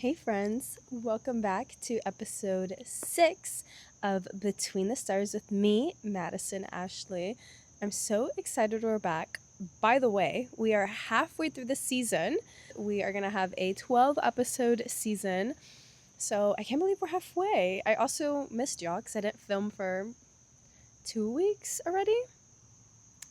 Hey, friends, welcome back to episode 6 of Between the Stars with me, Madison Ashley. I'm so excited we're back. By the way, we are halfway through the season. We are going to have a 12 episode season. So I can't believe we're halfway. I also missed y'all because I didn't film for 2 weeks already.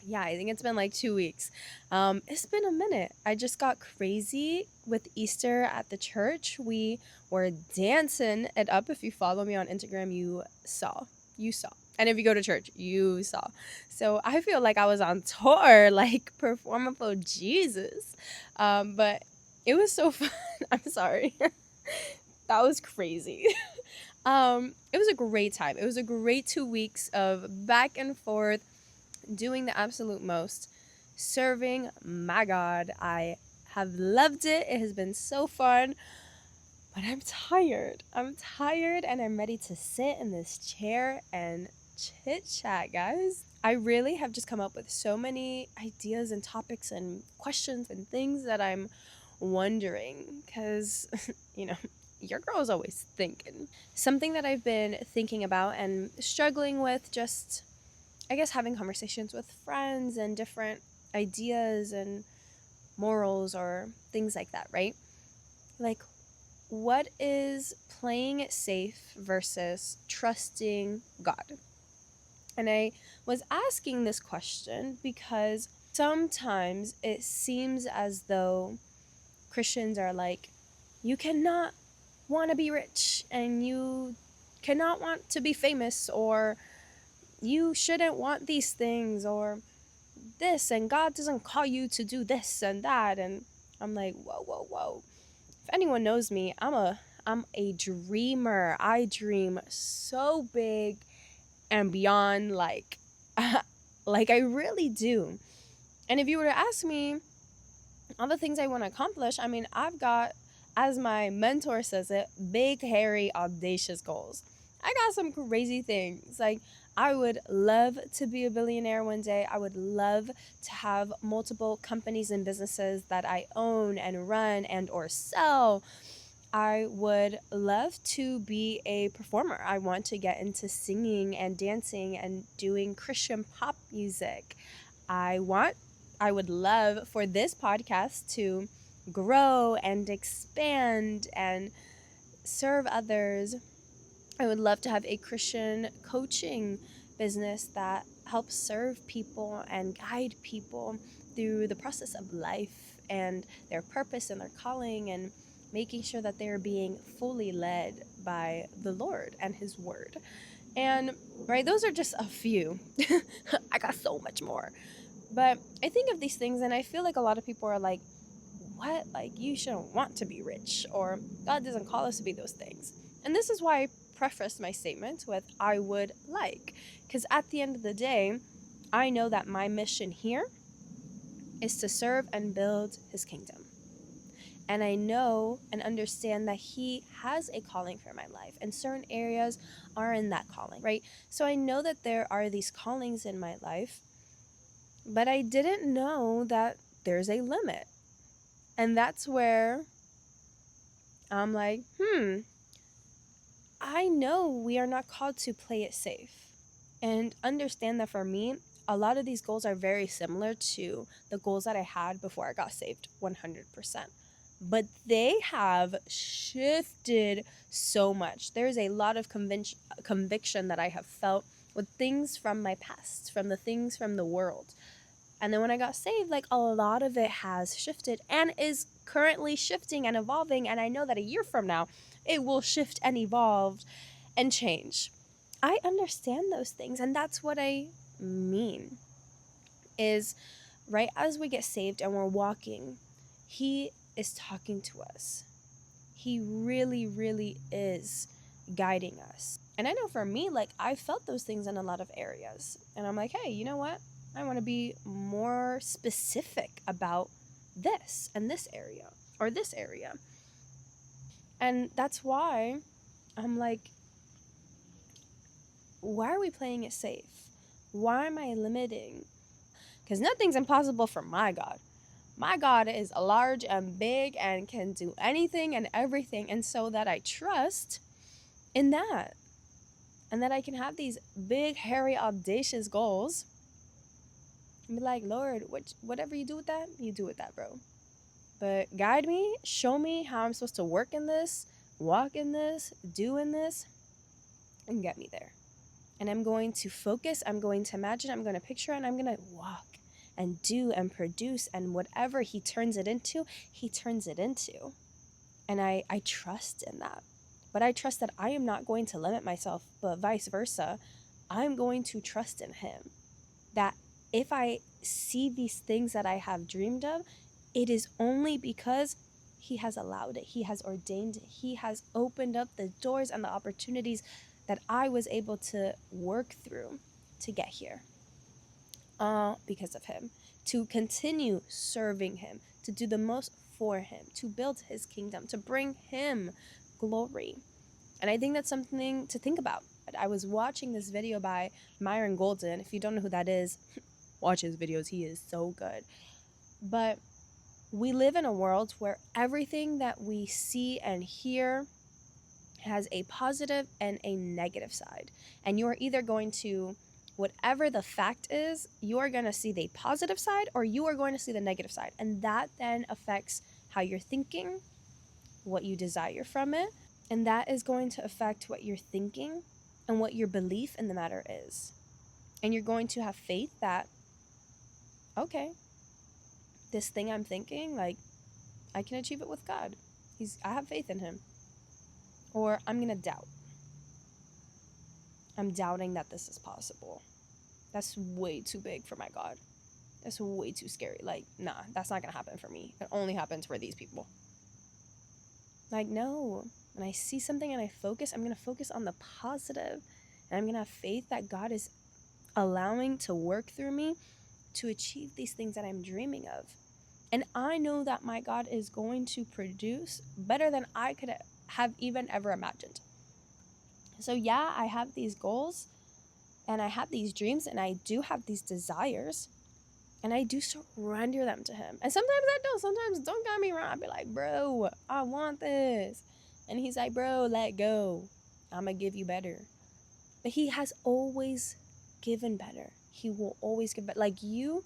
Yeah, I think it's been like 2 weeks. It's been a minute. I just got crazy with Easter at the church. We were dancing it up. If you follow me on Instagram, you saw. You saw. And if you go to church, you saw. So I feel like I was on tour, like performing for Jesus. But it was so fun. I'm sorry. That was crazy. It was a great time. It was a great 2 weeks of back and forth doing the absolute most, serving my God. I have loved it. It has been so fun, but I'm tired. I'm tired and I'm ready to sit in this chair and chit chat, guys. I really have just come up with so many ideas and topics and questions and things that I'm wondering because, you know, your girl's always thinking. Something that I've been thinking about and struggling with, just I guess having conversations with friends and different ideas and morals or things like that, right? Like, what is playing it safe versus trusting God? And I was asking this question because sometimes it seems as though Christians are like, you cannot want to be rich and you cannot want to be famous, or you shouldn't want these things, or this, and God doesn't call you to do this and that. And I'm like, whoa. If anyone knows me, I'm a dreamer. I dream so big and beyond, like like I really do. And if you were to ask me all the things I want to accomplish, I mean, I've got, as my mentor says it, big, hairy, audacious goals. I got some crazy things. Like, I would love to be a billionaire one day. I would love to have multiple companies and businesses that I own and run and or sell. I would love to be a performer. I want to get into singing and dancing and doing Christian pop music. I would love for this podcast to grow and expand and serve others. I would love to have a Christian coaching business that helps serve people and guide people through the process of life and their purpose and their calling, and making sure that they're being fully led by the Lord and His Word. And, right, those are just a few. I got so much more. But I think of these things and I feel like a lot of people are like, what? Like, you shouldn't want to be rich, or God doesn't call us to be those things. And this is why I prefaced my statement with I would like. Because at the end of the day, I know that my mission here is to serve and build His kingdom. And I know and understand that He has a calling for my life, and certain areas are in that calling, right? So I know that there are these callings in my life, but I didn't know that there's a limit. And that's where I'm like, I know we are not called to play it safe. And understand that for me, a lot of these goals are very similar to the goals that I had before I got saved, 100%. But they have shifted so much. There's a lot of conviction that I have felt with things from my past, from the things from the world. And then when I got saved, like, a lot of it has shifted and is currently shifting and evolving. And I know that a year from now, it will shift and evolve and change. I understand those things. And that's what I mean is, right as we get saved and we're walking, He is talking to us. He really, really is guiding us. And I know for me, like, I felt those things in a lot of areas. And I'm like, hey, you know what? I want to be more specific about this and this area or this area. And that's why I'm like, why are we playing it safe? Why am I limiting? Because nothing's impossible for my God. My God is large and big and can do anything and everything. And so that I trust in that. And that I can have these big, hairy, audacious goals and be like, Lord, whatever you do with that, you do with that, bro. But guide me, show me how I'm supposed to work in this, walk in this, do in this, and get me there. And I'm going to focus, I'm going to imagine, I'm going to picture, and I'm going to walk and do and produce. And whatever he turns it into, he turns it into. And I trust in that. But I trust that I am not going to limit myself, but vice versa. I'm going to trust in him. That if I see these things that I have dreamed of, it is only because he has allowed it. He has ordained it. He has opened up the doors and the opportunities that I was able to work through to get here. Because of him. To continue serving him. To do the most for him. To build his kingdom. To bring him glory. And I think that's something to think about. I was watching this video by Myron Golden. If you don't know who that is, watch his videos. He is so good. But we live in a world where everything that we see and hear has a positive and a negative side. And you're either going to, whatever the fact is, you're going to see the positive side or you are going to see the negative side. And that then affects how you're thinking, what you desire from it. And that is going to affect what you're thinking and what your belief in the matter is. And you're going to have faith that, okay, this thing I'm thinking, like, I can achieve it with God. I have faith in him. Or I'm going to doubt. I'm doubting that this is possible. That's way too big for my God. That's way too scary. Like, nah, that's not going to happen for me. It only happens for these people. Like, no. When I see something and I focus, I'm going to focus on the positive. And I'm going to have faith that God is allowing to work through me to achieve these things that I'm dreaming of. And I know that my God is going to produce better than I could have even ever imagined. So yeah, I have these goals and I have these dreams and I do have these desires and I do surrender them to him. And sometimes I don't. Sometimes, don't get me wrong, I'll be like, bro, I want this. And he's like, bro, let go. I'm going to give you better. But he has always given better. He will always give better. Like you,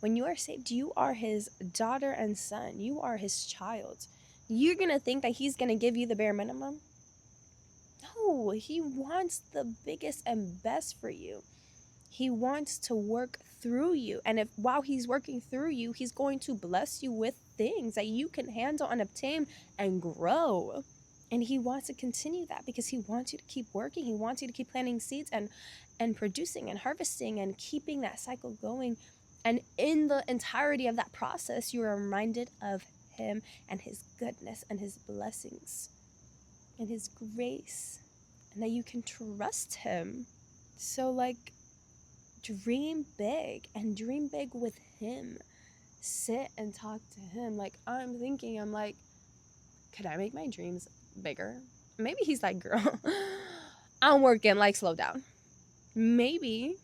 when you are saved, you are his daughter and son. You are his child. You're going to think that he's going to give you the bare minimum? No, he wants the biggest and best for you. He wants to work through you. And if while he's working through you, he's going to bless you with things that you can handle and obtain and grow. And he wants to continue that because he wants you to keep working. He wants you to keep planting seeds and producing and harvesting and keeping that cycle going. And in the entirety of that process, you are reminded of him and his goodness and his blessings and his grace, and that you can trust him. So like, dream big and dream big with him. Sit and talk to him. Like, I'm like, could I make my dreams bigger? Maybe he's like, girl, I'm working, like, slow down. Maybe.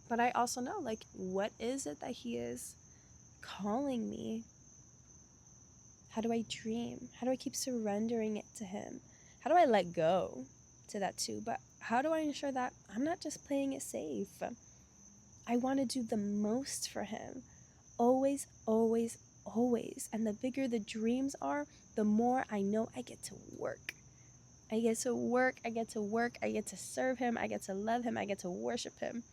But I also know, like, what is it that he is calling me? How do I dream? How do I keep surrendering it to him? How do I let go to that too? But how do I ensure that I'm not just playing it safe? I want to do the most for him. Always, always, always. And the bigger the dreams are, the more I know I get to work. I get to work, I get to work, I get to serve him, I get to love him, I get to worship him.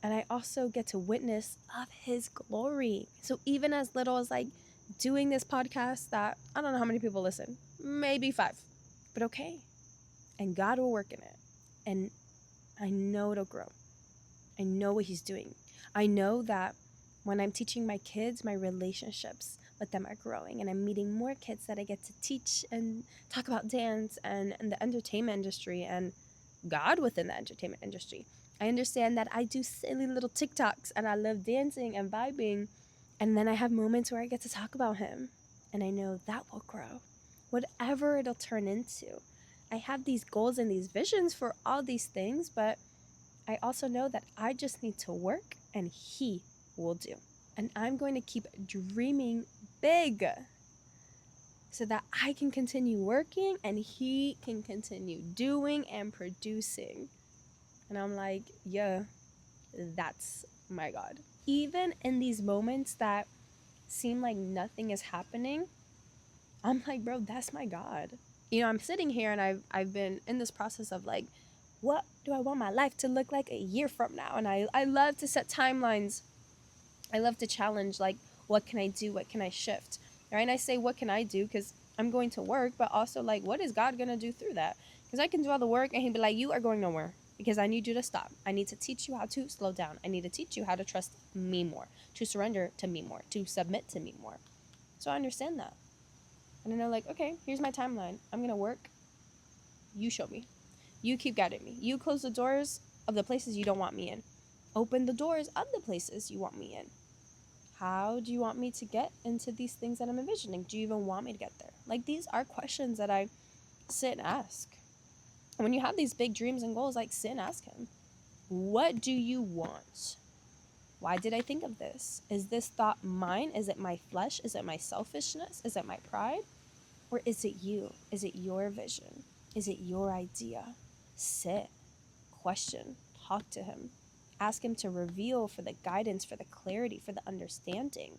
And I also get to witness of his glory. So even as little as like doing this podcast that I don't know how many people listen, maybe 5, but okay. And God will work in it. And I know it'll grow. I know what he's doing. I know that when I'm teaching my kids, my relationships with them are growing. And I'm meeting more kids that I get to teach and talk about dance and the entertainment industry and God within the entertainment industry. I understand that I do silly little TikToks and I love dancing and vibing. And then I have moments where I get to talk about him. And I know that will grow. Whatever it'll turn into. I have these goals and these visions for all these things, but I also know that I just need to work and he will do. And I'm going to keep dreaming big so that I can continue working and he can continue doing and producing. And I'm like, yeah, that's my God. Even in these moments that seem like nothing is happening, I'm like, bro, that's my God. I'm sitting here and I've been in this process of like, what do I want my life to look like a year from now? And I love to set timelines. I love to challenge, like, what can I do? What can I shift? Right? And I say, what can I do? Because I'm going to work, but also, like, what is God going to do through that? Because I can do all the work and he'd be like, you are going nowhere because I need you to stop. I need to teach you how to slow down. I need to teach you how to trust me more, to surrender to me more, to submit to me more. So I understand that. And then I'm like, okay, here's my timeline. I'm going to work. You show me. You keep guiding me. You close the doors of the places you don't want me in. Open the doors of the places you want me in. How do you want me to get into these things that I'm envisioning? Do you even want me to get there? Like, these are questions that I sit and ask. And when you have these big dreams and goals, like, sit and ask him, what do you want? Why did I think of this? Is this thought mine? Is it my flesh? Is it my selfishness? Is it my pride? Or is it you? Is it your vision? Is it your idea? Sit, question, talk to him. Ask him to reveal, for the guidance, for the clarity, for the understanding.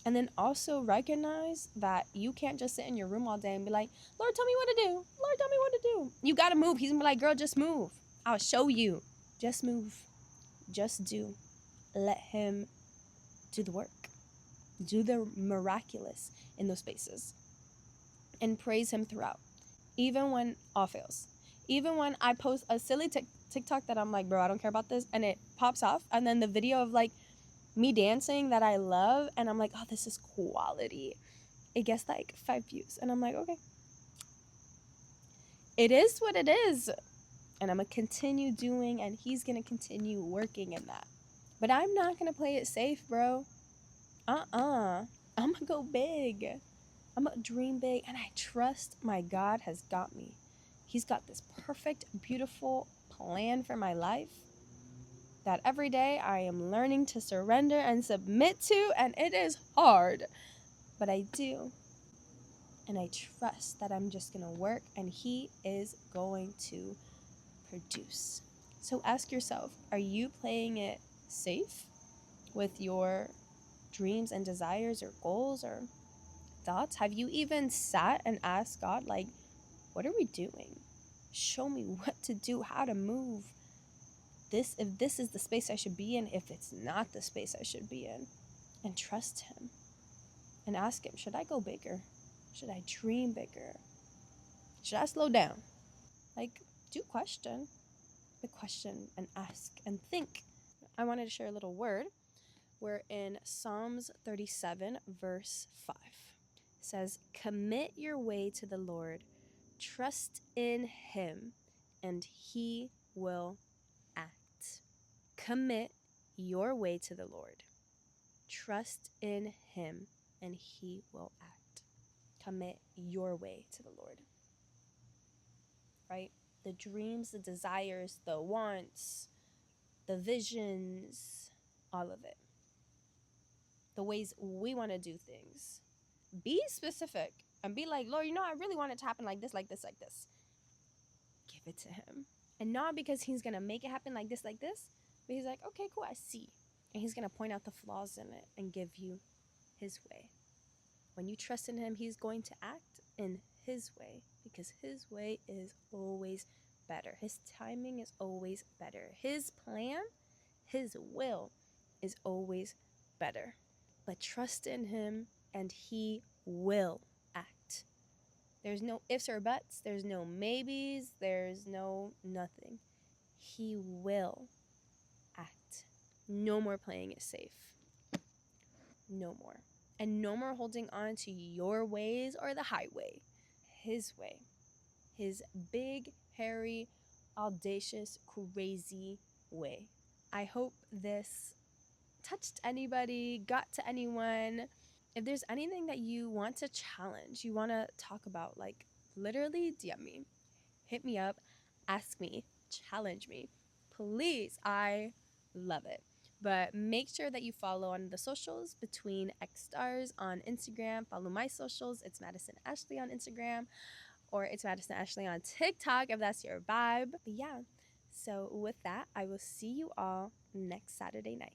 And then also recognize that you can't just sit in your room all day and be like, Lord, tell me what to do. Lord, tell me what to do. You got to move. He's going to be like, girl, just move. I'll show you. Just move. Just do. Let him do the work. Do the miraculous in those spaces. And praise him throughout. Even when all fails. Even when I post a silly TikTok that I'm like, bro, I don't care about this. And it pops off. And then the video of like me dancing that I love. And I'm like, oh, this is quality. It gets like 5 views. And I'm like, okay. It is what it is. And I'm going to continue doing, and he's going to continue working in that. But I'm not going to play it safe, bro. I'm going to go big. I'm going to dream big, and I trust my God has got me. He's got this perfect, beautiful plan for my life that every day I am learning to surrender and submit to, and it is hard. But I do. And I trust that I'm just going to work and he is going to produce. So ask yourself, are you playing it safe with your dreams and desires or goals or thoughts? Have you even sat and asked God, like, what are we doing? Show me what to do, how to move. If this is the space I should be in, if it's not the space I should be in. And trust him. And ask him, should I go bigger? Should I dream bigger? Should I slow down? Like, do question. But question and ask and think. I wanted to share a little word. We're in Psalms 37, verse 5. It says, commit your way to the Lord. Trust in him, and he will act. Commit your way to the Lord. Trust in him, and he will act. Commit your way to the Lord. Right? The dreams, the desires, the wants, the visions, all of it. The ways we want to do things. Be specific and be like, Lord, I really want it to happen like this, like this, like this. Give it to him. And not because he's going to make it happen like this, but he's like, okay, cool, I see. And he's going to point out the flaws in it and give you his way. When you trust in him, he's going to act in his way because his way is always better. His timing is always better. His plan, his will is always better. But trust in him and he will act. There's no ifs or buts. There's no maybes. There's no nothing. He will act. No more playing it safe. No more. And no more holding on to your ways or the highway. His way. His big, hairy, audacious, crazy way. I hope this touched anybody, got to anyone. If there's anything that you want to challenge, you want to talk about, like, literally DM me. Hit me up. Ask me. Challenge me. Please. I love it. But make sure that you follow on the socials Between X Stars on Instagram. Follow my socials. It's Madison Ashley on Instagram, or it's Madison Ashley on TikTok if that's your vibe. But yeah, so with that, I will see you all next Saturday night.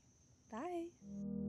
Bye.